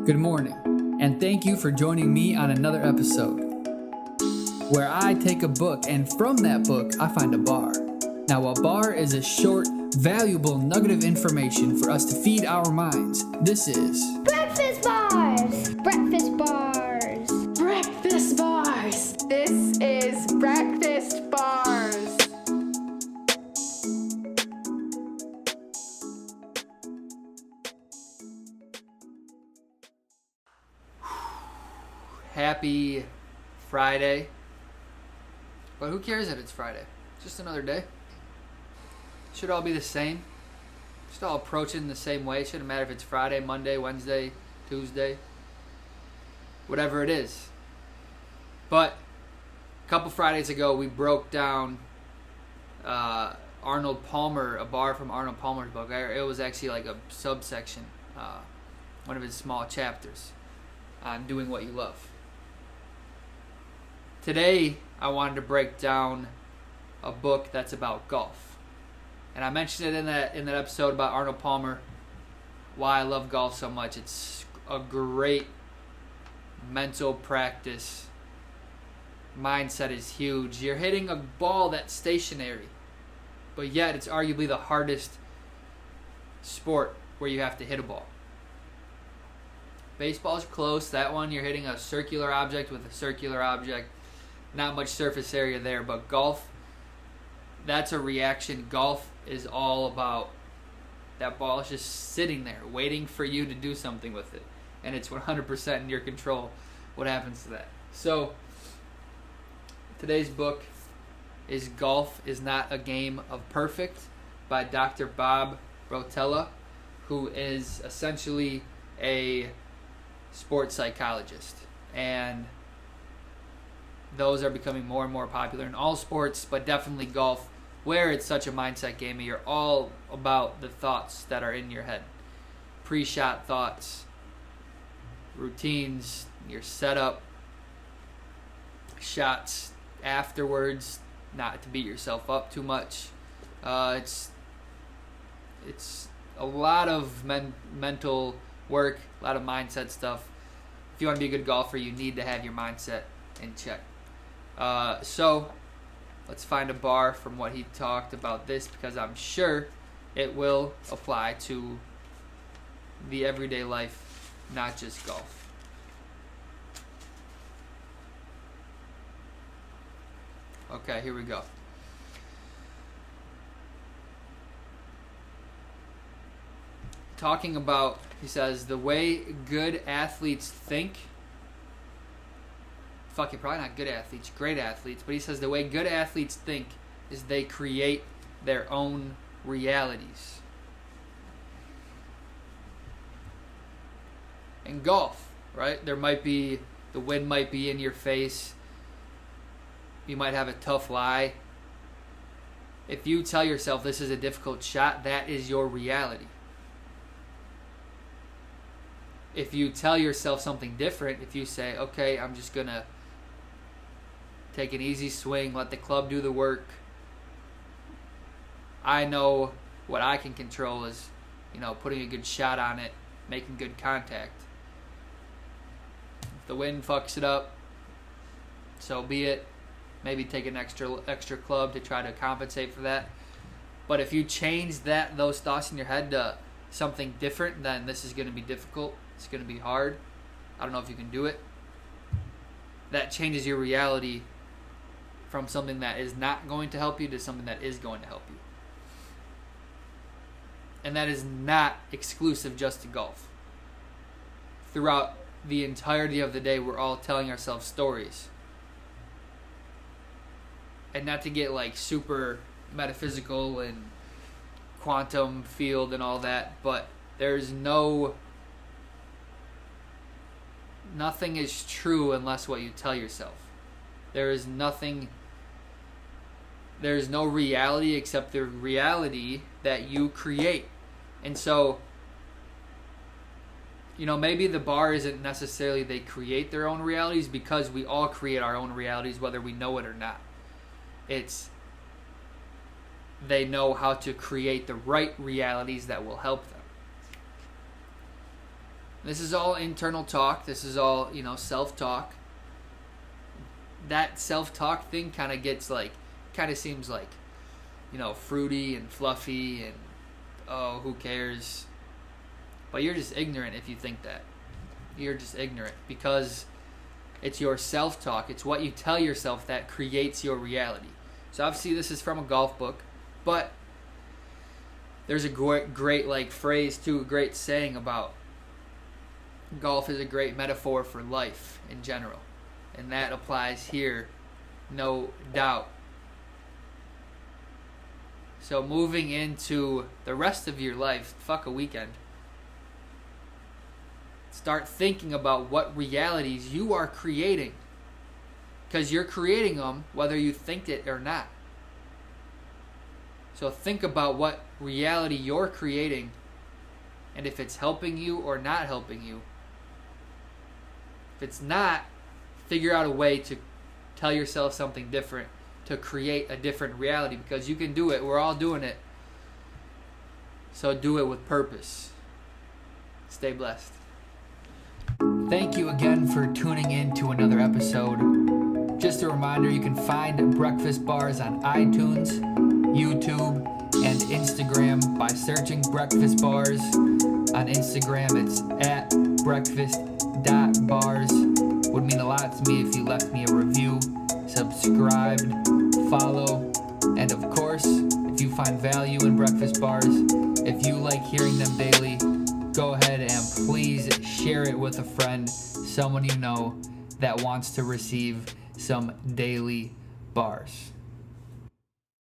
Good morning, and thank you for joining me on another episode where I take a book and from that book I find a bar. Now, a bar is a short, valuable nugget of information for us to feed our minds. This is Breakfast Bars! Breakfast Bars! Breakfast Bars! This is Breakfast Bars! Happy Friday. But who cares if it's Friday? It's just another day. Should all be the same. Just all approaching the same way. Shouldn't matter if it's Friday, Monday, Wednesday, Tuesday, whatever it is. But a couple Fridays ago, we broke down Arnold Palmer, a bar from Arnold Palmer's book. It was actually like a subsection, one of his small chapters on doing what you love. Today, I wanted to break down a book that's about golf. And I mentioned it in that episode about Arnold Palmer, why I love golf so much. It's a great mental practice. Mindset is huge. You're hitting a ball that's stationary, but yet it's arguably the hardest sport where you have to hit a ball. Baseball's close. That one, you're hitting a circular object with a circular object. Not much surface area there, but golf, that's a reaction. Golf is all about that ball is just sitting there waiting for you to do something with it, and it's 100% in your control what happens to that. So today's book is Golf is Not a Game of Perfect by Dr. Bob Rotella, who is essentially a sports psychologist, and those are becoming more and more popular in all sports, but definitely golf, where it's such a mindset game. You're all about the thoughts that are in your head. Pre-shot thoughts, routines, your setup, shots afterwards, not to beat yourself up too much. It's a lot of mental work, a lot of mindset stuff. If you want to be a good golfer, you need to have your mindset in check. So let's find a bar from what he talked about this, because I'm sure it will apply to the everyday life, not just golf. Okay, here we go. Talking about, he says, the way good athletes think. Probably not good athletes, great athletes, but he says the way good athletes think is they create their own realities. In golf, right, the wind might be in your face, you might have a tough lie. If you tell yourself this is a difficult shot, that is your reality. If you tell yourself something different, if you say, okay, I'm just going to take an easy swing, let the club do the work. I know what I can control is, putting a good shot on it, making good contact. If the wind fucks it up, so be it. Maybe take an extra club to try to compensate for that. But if you change those thoughts in your head to something different, then this is going to be difficult. It's going to be hard. I don't know if you can do it. That changes your reality from something that is not going to help you to something that is going to help you. And that is not exclusive just to golf. Throughout the entirety of the day, we're all telling ourselves stories. And not to get like super metaphysical and quantum field and all that, but there's nothing is true unless what you tell yourself. There's no reality except the reality that you create. And so, maybe the bar isn't necessarily they create their own realities, because we all create our own realities whether we know it or not. It's they know how to create the right realities that will help them. This is all internal talk. This is all, self-talk. That self-talk thing kind of seems like, fruity and fluffy and, oh, who cares? But you're just ignorant if you think that. You're just ignorant because it's your self-talk. It's what you tell yourself that creates your reality. So obviously this is from a golf book, but there's a great phrase too, a great saying about golf is a great metaphor for life in general. And that applies here, no doubt. So moving into the rest of your life, fuck a weekend. Start thinking about what realities you are creating. Because you're creating them whether you think it or not. So think about what reality you're creating and if it's helping you or not helping you. If it's not, figure out a way to tell yourself something different, to create a different reality, because you can do it. We're all doing it. So do it with purpose. Stay blessed. Thank you again for tuning in to another episode. Just a reminder, you can find Breakfast Bars on iTunes, YouTube, and Instagram by searching Breakfast Bars. On Instagram, it's at breakfast.bars. Would mean a lot to me if you left me a review, subscribed, follow, and of course, if you find value in Breakfast Bars, if you like hearing them daily, go ahead and please share it with a friend, someone you know that wants to receive some daily bars.